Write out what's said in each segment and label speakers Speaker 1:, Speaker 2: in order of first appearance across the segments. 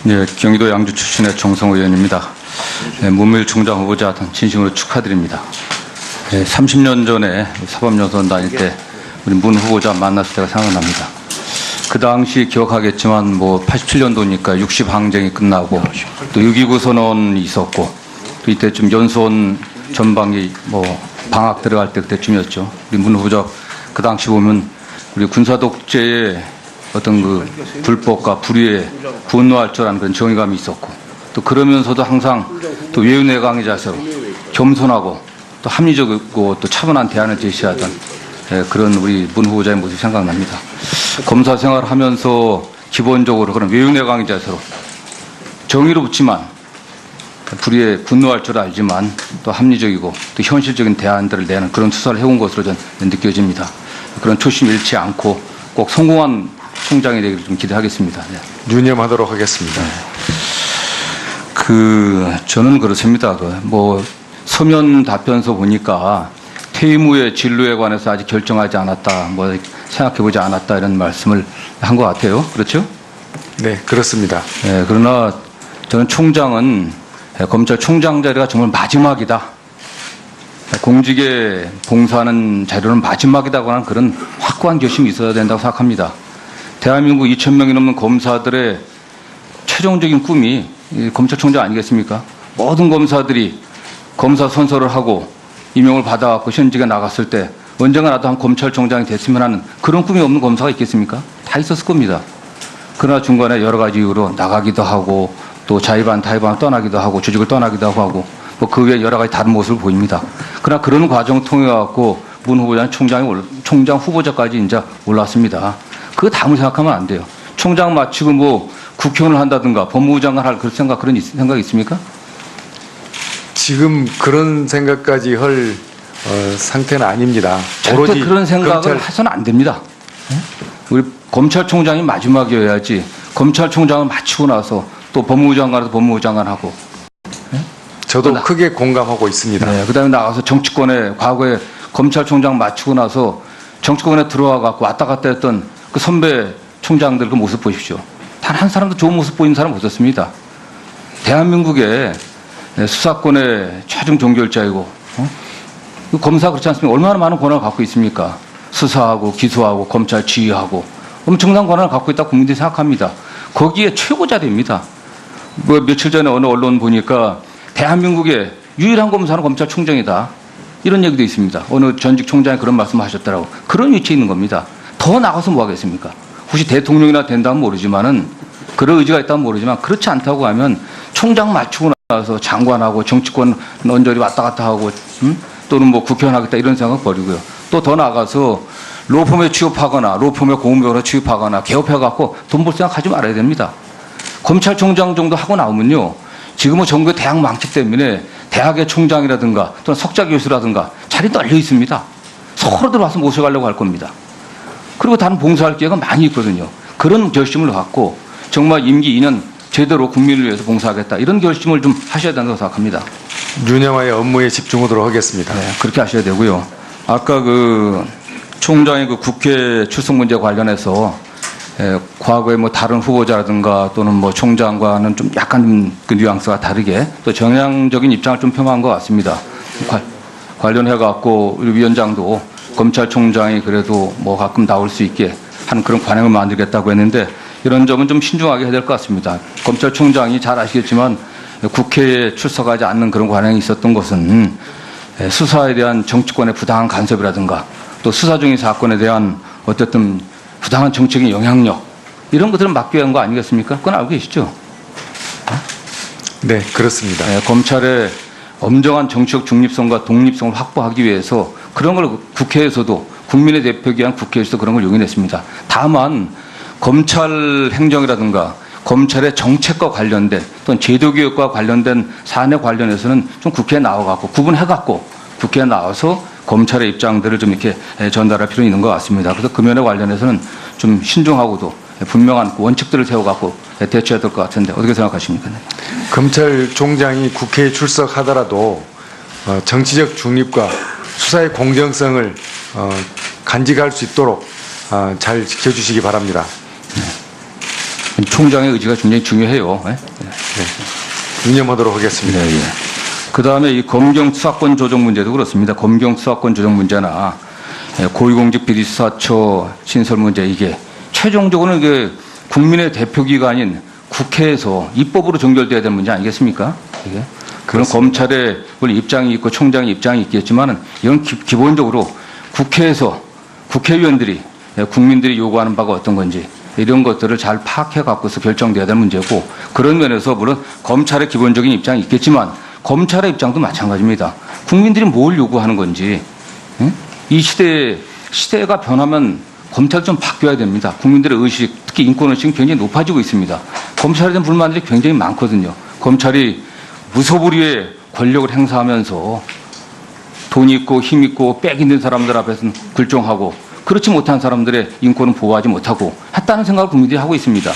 Speaker 1: 예, 경기도 양주 출신의 정성호 의원입니다. 예, 문무일 총장 후보자 진심으로 축하드립니다. 예, 30년 전에 사법연수원 다닐 때 우리 문 후보자 만났을 때가 생각납니다. 그 당시 기억하겠지만 뭐 87년도니까 60 항쟁이 끝나고 또 6.29 선언이 있었고 또 이때쯤 연수원 전방이 뭐 방학 들어갈 때 그때쯤이었죠. 우리 문 후보자 그 당시 보면 우리 군사 독재의 어떤 그 불법과 불의에 분노할 줄 아는 그런 정의감이 있었고 또 그러면서도 항상 또 외유내강의 자세로 겸손하고 또 합리적이고 또 차분한 대안을 제시하던 그런 우리 문 후보자의 모습이 생각납니다. 검사 생활을 하면서 기본적으로 그런 외유내강의 자세로 정의롭지만 불의에 분노할 줄 알지만 또 합리적이고 또 현실적인 대안들을 내는 그런 수사를 해온 것으로 저는 느껴집니다. 그런 초심 잃지 않고 꼭 성공한 총장이 되기를 좀 기대하겠습니다. 네.
Speaker 2: 유념하도록 하겠습니다.
Speaker 1: 네. 저는 그렇습니다. 뭐 서면 답변서 보니까 퇴임 후에 진로에 관해서 아직 결정하지 않았다, 뭐 생각해보지 않았다 이런 말씀을 한 것 같아요. 그렇죠?
Speaker 2: 네, 그렇습니다.
Speaker 1: 네, 그러나 저는 총장은 검찰총장 자리가 정말 마지막이다. 공직에 봉사하는 자료는 마지막이라고 하는 그런 확고한 결심이 있어야 된다고 생각합니다. 대한민국 2,000명이 넘는 검사들의 최종적인 꿈이 검찰총장 아니겠습니까? 모든 검사들이 검사 선서를 하고 임용을 받아갖고 현직에 나갔을 때 언젠가 나도 한 검찰총장이 됐으면 하는 그런 꿈이 없는 검사가 있겠습니까? 다 있었을 겁니다. 그러나 중간에 여러 가지 이유로 나가기도 하고 또 자의반 타의반 떠나기도 하고 조직을 떠나기도 하고 뭐 그 외에 여러 가지 다른 모습을 보입니다. 그러나 그런 과정 통해 갖고 문 후보자는 총장 후보자까지 이제 올랐습니다. 그거 다음을 생각하면 안 돼요. 총장 마치고 뭐 국회의원을 한다든가 법무부 장관 할 그런 생각 있습니까?
Speaker 2: 지금 그런 생각까지 할 상태는 아닙니다.
Speaker 1: 절대 그런 생각을 해서는 안 됩니다. 우리 검찰총장이 마지막이어야지 검찰총장을 마치고 나서 또 법무부 장관도 법무부 장관 하고.
Speaker 2: 저도 크게 공감하고 있습니다.
Speaker 1: 네, 그다음에 나가서 정치권에 과거에 검찰총장 마치고 나서 정치권에 들어와 갖고 왔다 갔다 했던 그 선배 총장들 그 모습 보십시오. 단 한 사람도 좋은 모습 보이는 사람 없었습니다. 대한민국의 수사권의 최종 종결자이고 검사 그렇지 않습니까? 얼마나 많은 권한을 갖고 있습니까? 수사하고 기소하고 검찰 지휘하고 엄청난 권한을 갖고 있다고 국민들이 생각합니다. 거기에 최고 자리입니다. 뭐 며칠 전에 어느 언론 보니까 대한민국의 유일한 검사는 검찰총장이다. 이런 얘기도 있습니다. 어느 전직 총장이 그런 말씀을 하셨더라고. 그런 위치에 있는 겁니다. 더 나가서 뭐 하겠습니까? 혹시 대통령이나 된다면 모르지만은 그런 의지가 있다면 모르지만 그렇지 않다고 하면 총장 맞추고 나서 장관하고 정치권 언저리 왔다 갔다 하고 또는 뭐 국회의원 하겠다 이런 생각 버리고요. 또 더 나가서 로펌에 취업하거나 로펌에 공무원으로 취업하거나 개업해갖고 돈 벌 생각하지 말아야 됩니다. 검찰총장 정도 하고 나오면요. 지금은 전국에 대학 많기 때문에 대학의 총장이라든가 또는 석좌 교수라든가 자리 널려 있습니다. 서로 들어와서 모셔가려고 할 겁니다. 그리고 다른 봉사할 기회가 많이 있거든요. 그런 결심을 갖고 정말 임기 2년 제대로 국민을 위해서 봉사하겠다 이런 결심을 좀 하셔야 된다고 생각합니다.
Speaker 2: 유념하여 업무에 집중하도록 하겠습니다.
Speaker 1: 네, 그렇게 하셔야 되고요. 아까 그 총장의 그 국회 출석 문제 관련해서 과거에 뭐 다른 후보자라든가 또는 뭐 총장과는 좀 약간 그 뉘앙스가 다르게 또 정향적인 입장을 좀 표명한 것 같습니다. 관련해 갖고 우리 위원장도 검찰총장이 그래도 뭐 가끔 나올 수 있게 하는 그런 관행을 만들겠다고 했는데 이런 점은 좀 신중하게 해야 될 것 같습니다. 검찰총장이 잘 아시겠지만 국회에 출석하지 않는 그런 관행이 있었던 것은 수사에 대한 정치권의 부당한 간섭이라든가 또 수사 중인 사건에 대한 어쨌든 부당한 정책의 영향력 이런 것들은 막기 위한 거 아니겠습니까? 그건 알고 계시죠?
Speaker 2: 네, 그렇습니다.
Speaker 1: 검찰의 엄정한 정치적 중립성과 독립성을 확보하기 위해서 그런 걸 국회에서도 국민의 대표기 위한 국회에서도 그런 걸 용인했습니다. 다만 검찰 행정이라든가 검찰의 정책과 관련된 또는 제도개혁과 관련된 사안에 관련해서는 좀 국회에 나와갖고 구분해갖고 국회에 나와서 검찰의 입장들을 좀 이렇게 전달할 필요는 있는 것 같습니다. 그래서 그 면에 관련해서는 좀 신중하고도 분명한 원칙들을 세워갖고 대처해야 될 것 같은데 어떻게 생각하십니까?
Speaker 2: 검찰총장이 국회에 출석하더라도 정치적 중립과 수사의 공정성을 간직할 수 있도록 잘 지켜주시기 바랍니다.
Speaker 1: 총장의 의지가 굉장히 중요해요. 예?
Speaker 2: 유념하도록 하겠습니다.
Speaker 1: 네, 예. 그 다음에 이 검경 수사권 조정 문제도 그렇습니다. 검경 수사권 조정 문제나 고위공직 비리 수사처 신설 문제 이게 최종적으로는 이게 국민의 대표기관인 국회에서 입법으로 종결돼야 되는 문제 아니겠습니까? 이게 그런 검찰의 물론 입장이 있고 총장의 입장이 있겠지만은 이건 기본적으로 국회에서 국회의원들이 국민들이 요구하는 바가 어떤 건지 이런 것들을 잘 파악해 갖고서 결정돼야 될 문제고 그런 면에서 물론 검찰의 기본적인 입장이 있겠지만 검찰의 입장도 마찬가지입니다. 국민들이 뭘 요구하는 건지 이 시대가 변하면 검찰 좀 바뀌어야 됩니다. 국민들의 의식, 특히 인권의식이 굉장히 높아지고 있습니다. 검찰에 대한 불만들이 굉장히 많거든요. 검찰이 무소불위의 권력을 행사하면서 돈 있고 힘 있고 빽 있는 사람들 앞에서는 굴종하고 그렇지 못한 사람들의 인권은 보호하지 못하고 했다는 생각을 국민들이 하고 있습니다.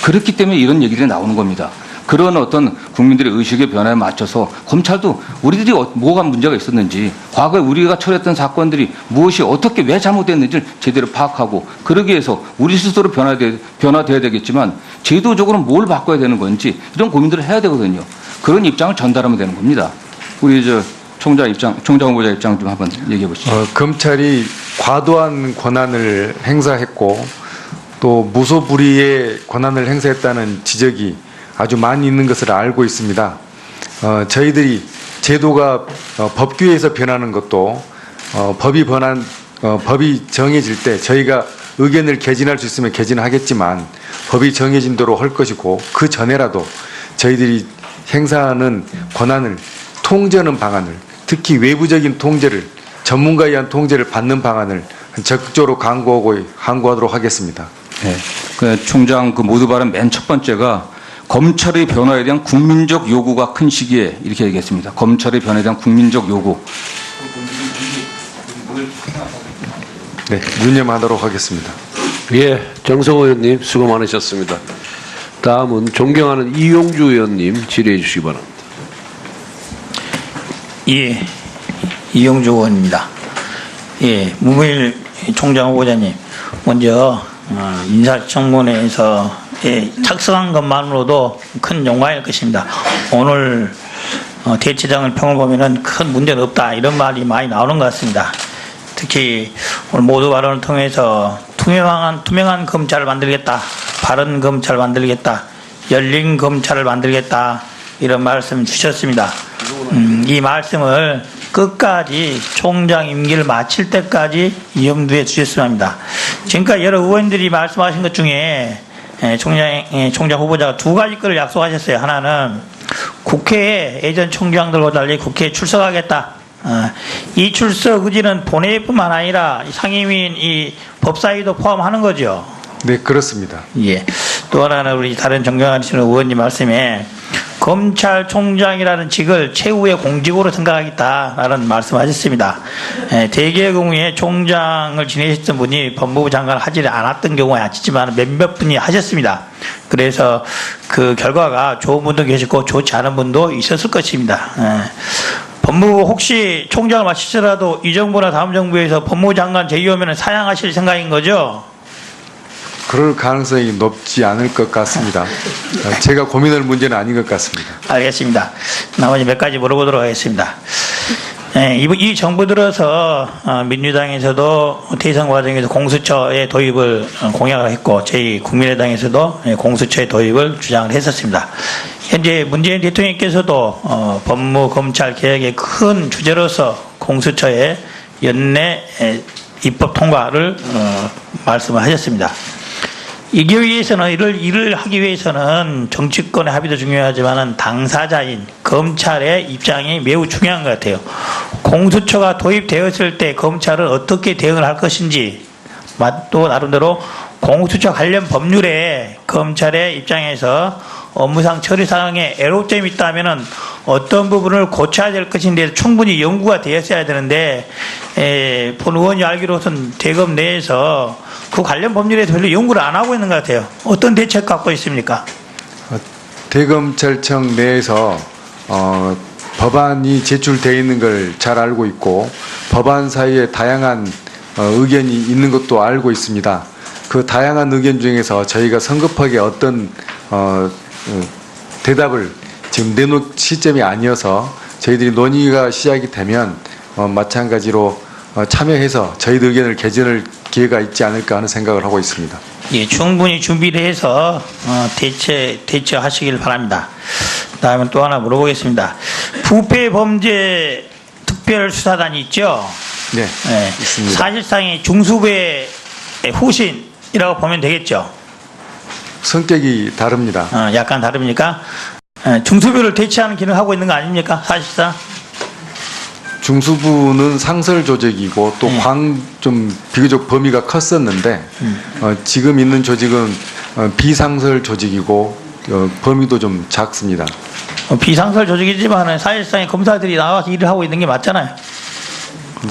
Speaker 1: 그렇기 때문에 이런 얘기들이 나오는 겁니다. 그런 어떤 국민들의 의식의 변화에 맞춰서 검찰도 우리들이 뭐가 문제가 있었는지 과거에 우리가 처리했던 사건들이 무엇이 어떻게 왜 잘못됐는지를 제대로 파악하고 그러기 위해서 우리 스스로 변화돼야 되겠지만 제도적으로 뭘 바꿔야 되는 건지 이런 고민들을 해야 되거든요. 그런 입장을 전달하면 되는 겁니다. 우리 총장 후보자 입장 좀 한번 얘기해 보시죠.
Speaker 2: 검찰이 과도한 권한을 행사했고 또 무소불위의 권한을 행사했다는 지적이 아주 많이 있는 것을 알고 있습니다. 저희들이 제도가 법규에서 변하는 것도 법이 정해질 때 저희가 의견을 개진할 수 있으면 개진하겠지만 법이 정해진 대로 할 것이고 그 전에라도 저희들이 행사하는 권한을 통제하는 방안을 특히 외부적인 통제를 전문가에 의한 통제를 받는 방안을 적극적으로 강구하도록 하겠습니다.
Speaker 1: 네. 그 총장 그 모두 발언 맨 첫 번째가 검찰의 변화에 대한 국민적 요구가 큰 시기에 이렇게 얘기했습니다. 검찰의 변화에 대한 국민적 요구.
Speaker 2: 네, 유념하도록 하겠습니다.
Speaker 3: 예, 정성호 의원님 수고 많으셨습니다. 다음은 존경하는 이용주 의원님 질의해 주시기 바랍니다.
Speaker 4: 예, 이용주 의원입니다. 예, 문무일 총장 후보자님, 먼저 인사청문회에서 착석한 것만으로도 큰 영광일 것입니다. 오늘 대체장을 평을 보면은 큰 문제는 없다 이런 말이 많이 나오는 것 같습니다. 특히 오늘 모두 발언을 통해서 투명한 검찰을 만들겠다, 바른 검찰을 만들겠다, 열린 검찰을 만들겠다 이런 말씀 주셨습니다. 이 말씀을 끝까지 총장 임기를 마칠 때까지 염두에 두셨으면 합니다. 지금까지 여러 의원들이 말씀하신 것 중에 총장 후보자가 두 가지 것을 약속하셨어요. 하나는 국회에 예전 총장들과 달리 국회에 출석하겠다. 이 출석 의지는 본회의뿐만 아니라 상임위인 이 법사위도 포함하는 거죠.
Speaker 2: 네, 그렇습니다.
Speaker 4: 예. 또 하나는 우리 다른 존경하시는 의원님 말씀에 검찰총장이라는 직을 최후의 공직으로 생각하겠다라는 말씀하셨습니다. 대개의 경우에 총장을 지내셨던 분이 법무부 장관을 하지 않았던 경우가 있지만 몇몇 분이 하셨습니다. 그래서 그 결과가 좋은 분도 계시고 좋지 않은 분도 있었을 것입니다. 법무부 혹시 총장을 마치더라도 이 정부나 다음 정부에서 법무부 장관 제의오면 사양하실 생각인 거죠?
Speaker 2: 그럴 가능성이 높지 않을 것 같습니다. 제가 고민할 문제는 아닌 것 같습니다.
Speaker 4: 알겠습니다. 나머지 몇 가지 물어보도록 하겠습니다. 이 정부 들어서 민주당에서도 대선 과정에서 공수처의 도입을 공약을 했고 저희 국민의당에서도 공수처의 도입을 주장을 했었습니다. 현재 문재인 대통령께서도 법무 검찰 개혁의 큰 주제로서 공수처의 연내 입법 통과를 말씀을 하셨습니다. 이기 위해서는 일을 하기 위해서는 정치권의 합의도 중요하지만 당사자인 검찰의 입장이 매우 중요한 것 같아요. 공수처가 도입되었을 때 검찰은 어떻게 대응을 할 것인지 또 나름대로 공수처 관련 법률에 검찰의 입장에서 업무상 처리상에 애로점이 있다면은 어떤 부분을 고쳐야 될 것인데 충분히 연구가 되었어야 되는데 본 의원이 알기로선 대검 내에서 그 관련 법률에 별로 연구를 안 하고 있는 것 같아요. 어떤 대책 갖고 있습니까?
Speaker 2: 대검찰청 내에서 법안이 제출되어 있는 걸 잘 알고 있고 법안 사이에 다양한 의견이 있는 것도 알고 있습니다. 그 다양한 의견 중에서 저희가 성급하게 어떤 대답을 지금 내놓을 시점이 아니어서 저희들이 논의가 시작이 되면 마찬가지로 참여해서 저희들 의견을 개진할 기회가 있지 않을까 하는 생각을 하고 있습니다.
Speaker 4: 예, 충분히 준비를 해서 대처하시길 바랍니다. 다음에 또 하나 물어보겠습니다. 부패범죄 특별수사단이 있죠?
Speaker 2: 네,
Speaker 4: 예,
Speaker 2: 있습니다.
Speaker 4: 사실상의 중수부의 후신이라고 보면 되겠죠?
Speaker 2: 성격이 다릅니다.
Speaker 4: 약간 다릅니까? 예, 중수부를 대체하는 기능을 하고 있는 거 아닙니까? 사실상?
Speaker 2: 중수부는 상설 조직이고 또 좀 비교적 범위가 컸었는데 지금 있는 조직은 비상설 조직이고 범위도 좀 작습니다.
Speaker 4: 비상설 조직이지만 사실상의 검사들이 나와서 일을 하고 있는 게 맞잖아요.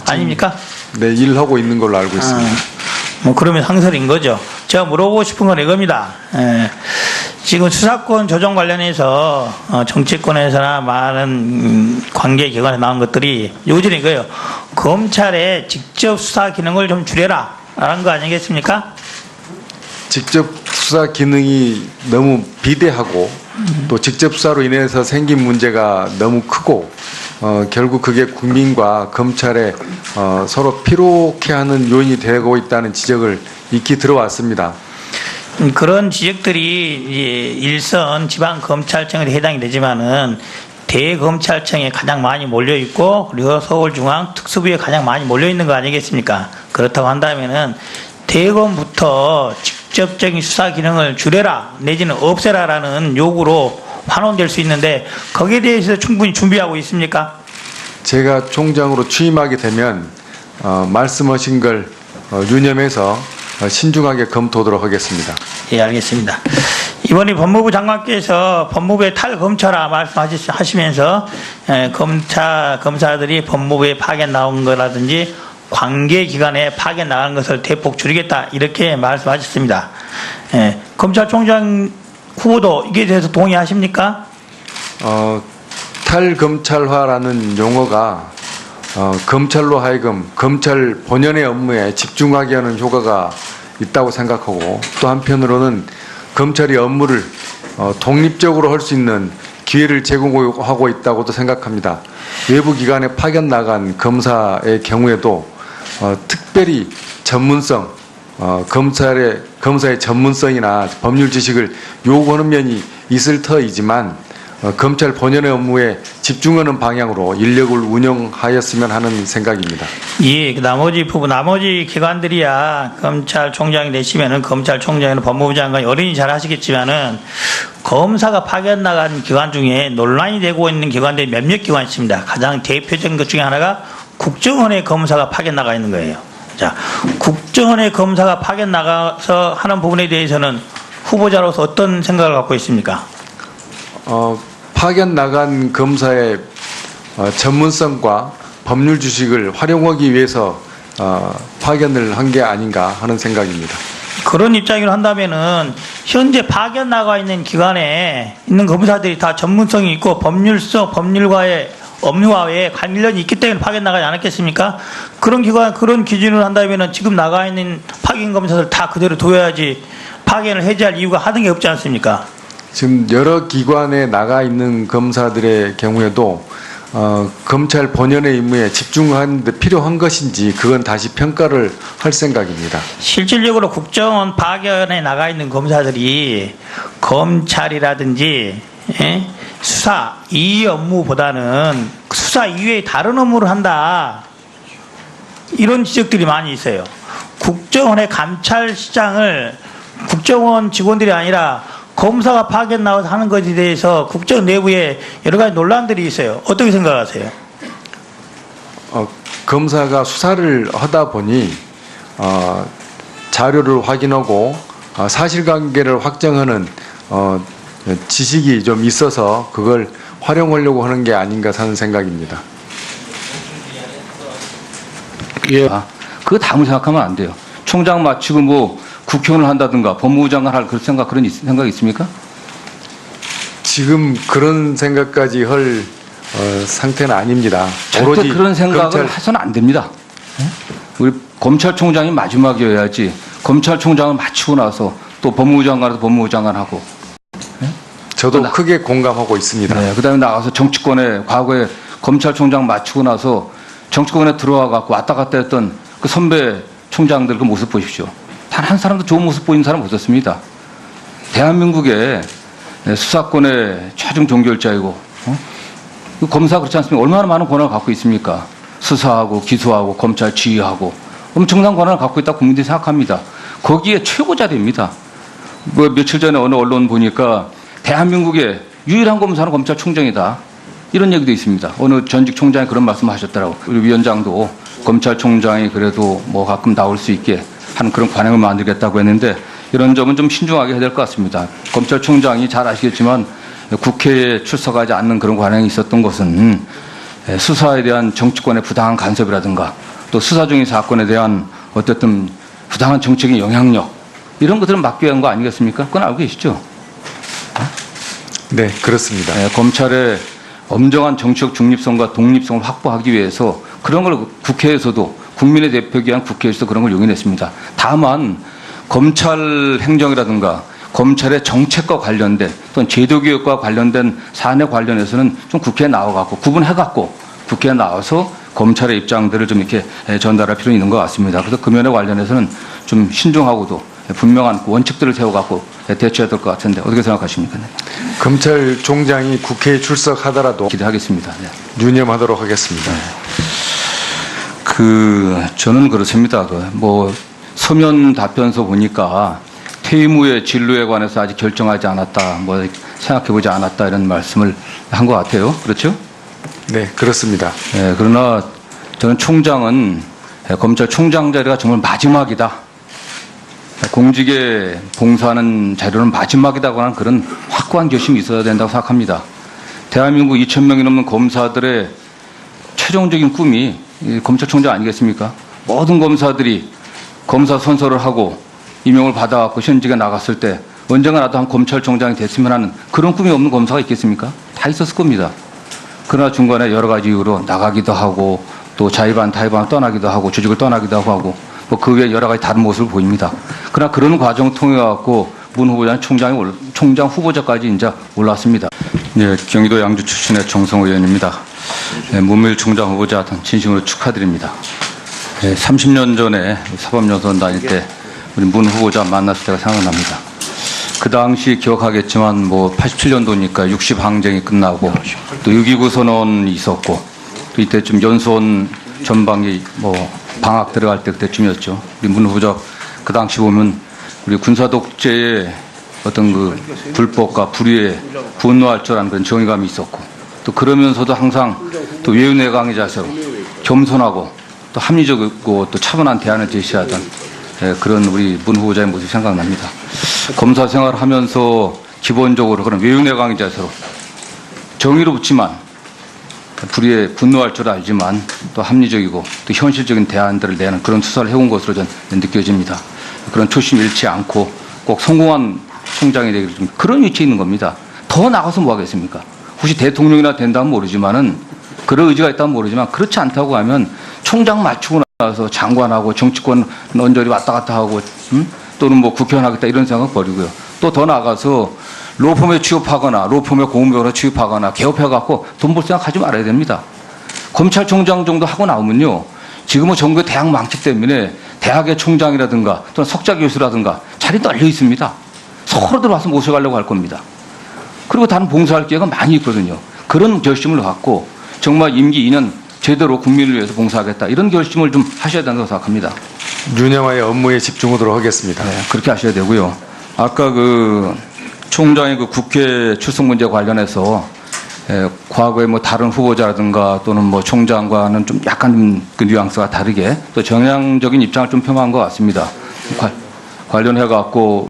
Speaker 4: 아닙니까?
Speaker 2: 네, 일을 하고 있는 걸로 알고 있습니다.
Speaker 4: 뭐 그러면 상설인 거죠. 제가 물어보고 싶은 건 이겁니다. 지금 수사권 조정 관련해서 정치권에서나 많은 관계기관에 나온 것들이 요즘에 이거예요. 검찰의 직접 수사 기능을 좀 줄여라 라는 거 아니겠습니까?
Speaker 2: 직접 수사 기능이 너무 비대하고 또 직접 수사로 인해서 생긴 문제가 너무 크고 결국 그게 국민과 검찰에 서로 피로케하는 요인이 되고 있다는 지적을 익히 들어왔습니다.
Speaker 4: 그런 지적들이 일선 지방검찰청에 해당이 되지만은 대검찰청에 가장 많이 몰려 있고 그리고 서울중앙 특수부에 가장 많이 몰려 있는 거 아니겠습니까? 그렇다고 한다면은 대검부터 직접적인 수사 기능을 줄여라 내지는 없애라라는 요구로 환원될 수 있는데 거기에 대해서 충분히 준비하고 있습니까?
Speaker 2: 제가 총장으로 취임하게 되면 말씀하신 걸 유념해서 신중하게 검토하도록 하겠습니다.
Speaker 4: 예, 알겠습니다. 이번에 법무부 장관께서 법무부의 탈검찰화 말씀하시면서 검사들이 법무부에 파견 나온 거라든지 관계기관에 파견 나가는 것을 대폭 줄이겠다 이렇게 말씀하셨습니다. 검찰총장 후보도 이게 대해서 동의하십니까?
Speaker 2: 탈검찰화라는 용어가 검찰로 하여금 검찰 본연의 업무에 집중하게 하는 효과가 있다고 생각하고 또 한편으로는 검찰이 업무를 독립적으로 할 수 있는 기회를 제공하고 있다고도 생각합니다. 외부 기관에 파견 나간 검사의 경우에도 특별히 전문성, 검사의 전문성이나 법률 지식을 요구하는 면이 있을 터이지만 검찰 본연의 업무에 집중하는 방향으로 인력을 운영하였으면 하는 생각입니다.
Speaker 4: 예, 그 나머지 기관들이야 검찰총장이 되시면은 검찰총장이나 법무부 장관이 어린이 잘 하시겠지만은 검사가 파견 나간 기관 중에 논란이 되고 있는 기관들이 몇몇 기관이 있습니다. 가장 대표적인 것 중에 하나가 국정원의 검사가 파견 나가 있는 거예요. 자, 국정원의 검사가 파견 나가서 하는 부분에 대해서는 후보자로서 어떤 생각을 갖고 있습니까?
Speaker 2: 파견 나간 검사의 전문성과 법률 지식을 활용하기 위해서 파견을 한 게 아닌가 하는 생각입니다.
Speaker 4: 그런 입장으로 한다면은 현재 파견 나가 있는 기관에 있는 검사들이 다 전문성이 있고 법률과의 업무와의 관련이 있기 때문에 파견 나가지 않았겠습니까? 그런 기준으로 한다면은 지금 나가 있는 파견 검사들 다 그대로 둬야지 파견을 해제할 이유가 하는 게 없지 않습니까?
Speaker 2: 지금 여러 기관에 나가 있는 검사들의 경우에도 검찰 본연의 임무에 집중하는 데 필요한 것인지 그건 다시 평가를 할 생각입니다.
Speaker 4: 실질적으로 국정원 파견에 나가 있는 검사들이 검찰이라든지 수사 이 업무보다는 수사 이외의 다른 업무를 한다. 이런 지적들이 많이 있어요. 국정원의 감찰시장을 국정원 직원들이 아니라 검사가 파견 나와서 하는 것에 대해서 국정 내부에 여러 가지 논란들이 있어요. 어떻게 생각하세요?
Speaker 2: 검사가 수사를 하다 보니 자료를 확인하고 사실관계를 확정하는 지식이 좀 있어서 그걸 활용하려고 하는 게 아닌가 하는 생각입니다.
Speaker 3: 예.
Speaker 1: 그거 다무 생각하면 안 돼요. 총장 마치고 뭐 국회의원을 한다든가 법무부 장관 할 그런 생각 있습니까?
Speaker 2: 지금 그런 생각까지 할 상태는 아닙니다.
Speaker 1: 절대 그런 생각을 해서는 안 됩니다. 우리 검찰총장이 마지막이어야지 검찰총장을 마치고 나서 또 법무부 장관에서 법무부 장관하고
Speaker 2: 저도 크게 공감하고 있습니다.
Speaker 1: 네, 그다음에 나가서 정치권에 과거에 검찰총장 마치고 나서 정치권에 들어와 갖고 왔다 갔다 했던 그 선배 총장들 그 모습 보십시오. 단 한 사람도 좋은 모습 보이는 사람 없었습니다. 대한민국의 수사권의 최종 종결자이고 그 검사 그렇지 않습니까? 얼마나 많은 권한을 갖고 있습니까? 수사하고 기소하고 검찰 지휘하고 엄청난 권한을 갖고 있다고 국민들이 생각합니다. 거기에 최고 자리입니다. 뭐 며칠 전에 어느 언론 보니까 대한민국의 유일한 검사는 검찰총장이다. 이런 얘기도 있습니다. 어느 전직 총장이 그런 말씀을 하셨더라고요. 우리 위원장도 검찰총장이 그래도 뭐 가끔 나올 수 있게 하는 그런 관행을 만들겠다고 했는데 이런 점은 좀 신중하게 해야 될 것 같습니다. 검찰총장이 잘 아시겠지만 국회에 출석하지 않는 그런 관행이 있었던 것은 수사에 대한 정치권의 부당한 간섭이라든가 또 수사 중인 사건에 대한 어쨌든 부당한 정책의 영향력 이런 것들을 막기 위한 거 아니겠습니까? 그건 알고 계시죠?
Speaker 2: 네, 그렇습니다.
Speaker 1: 검찰의 엄정한 정치적 중립성과 독립성을 확보하기 위해서 그런 걸 국회에서도 국민의 대표기 위한 국회에서도 그런 걸 용인했습니다. 다만 검찰 행정이라든가 검찰의 정책과 관련된 또는 제도개혁과 관련된 사안에 관련해서는 좀 국회에 나와갖고 구분해갖고 국회에 나와서 검찰의 입장들을 좀 이렇게 전달할 필요는 있는 것 같습니다. 그래서 그 면에 관련해서는 좀 신중하고도 분명한 원칙들을 세워갖고 대처해야 될 것 같은데 어떻게 생각하십니까? 네.
Speaker 2: 검찰총장이 국회에 출석하더라도
Speaker 1: 기대하겠습니다. 네.
Speaker 2: 유념하도록 하겠습니다.
Speaker 1: 저는 그렇습니다. 서면 답변서 보니까 퇴임 후에 진로에 관해서 아직 결정하지 않았다, 생각해보지 않았다 이런 말씀을 한 것 같아요. 그렇죠?
Speaker 2: 네, 그렇습니다.
Speaker 1: 그러나 저는 총장은 검찰총장 자리가 정말 마지막이다. 공직에 봉사하는 자료는 마지막이라고 하는 그런 확고한 결심이 있어야 된다고 생각합니다. 대한민국 2,000명이 넘는 검사들의 최종적인 꿈이 검찰총장 아니겠습니까? 모든 검사들이 검사 선서를 하고 임용을 받아갖고 현직에 나갔을 때 언젠가 나도 한 검찰총장이 됐으면 하는 그런 꿈이 없는 검사가 있겠습니까? 다 있었을 겁니다. 그러나 중간에 여러 가지 이유로 나가기도 하고 또 자의반 타의반 떠나기도 하고 조직을 떠나기도 하고 그 외에 여러 가지 다른 모습을 보입니다. 그러나 그런 과정을 통해 갖고 문 후보자는 총장 후보자까지 이제 올랐습니다. 예, 경기도 양주 출신의 정성호 의원입니다. 문무일 총장 후보자 진심으로 축하드립니다. 30년 전에 사법연수원 다닐 때 우리 문 후보자 만났을 때가 생각납니다. 그 당시 기억하겠지만 87년도니까 60 항쟁이 끝나고 또 6.29 선언이 있었고 또 이때쯤 연수원 전방이 방학 들어갈 때 그때쯤이었죠. 우리 문 후보자 그 당시 보면 우리 군사 독재의 어떤 그 불법과 불의에 분노할 줄 아는 그런 정의감이 있었고 또 그러면서도 항상 또 외유내강의 자세로 겸손하고 또 합리적이고 또 차분한 대안을 제시하던 그런 우리 문 후보자의 모습이 생각납니다. 검사 생활을 하면서 기본적으로 그런 외유내강의 자세로 정의롭지만 불의에 분노할 줄 알지만 또 합리적이고 또 현실적인 대안들을 내는 그런 수사를 해온 것으로 저는 느껴집니다. 그런 초심 잃지 않고 꼭 성공한 총장이 되기를 좀 그런 위치에 있는 겁니다. 더 나가서 뭐 하겠습니까? 혹시 대통령이나 된다면 모르지만은 그런 의지가 있다면 모르지만 그렇지 않다고 하면 총장 맞추고 나서 장관하고 정치권 언저리 왔다 갔다 하고 또는 국회의원 하겠다 이런 생각 버리고요. 또 더 나가서 로펌에 취업하거나 로펌에 공무원으로 취업하거나 개업해갖고 돈 벌 생각하지 말아야 됩니다. 검찰총장 정도 하고 나오면요. 지금은 전국에 대학 많기 때문에 대학의 총장이라든가 또는 석좌 교수라든가 자리 널려 있습니다. 서로 들어와서 모셔가려고 할 겁니다. 그리고 다른 봉사할 기회가 많이 있거든요. 그런 결심을 갖고 정말 임기 2년 제대로 국민을 위해서 봉사하겠다 이런 결심을 좀 하셔야 된다고 생각합니다.
Speaker 2: 유념하여 업무에 집중하도록 하겠습니다.
Speaker 1: 네, 그렇게 하셔야 되고요. 아까 총장의 국회 출석 문제 관련해서 과거에 다른 후보자라든가 또는 총장과는 좀 약간 그 뉘앙스가 다르게 또 정향적인 입장을 좀 표명한 것 같습니다. 관련해 갖고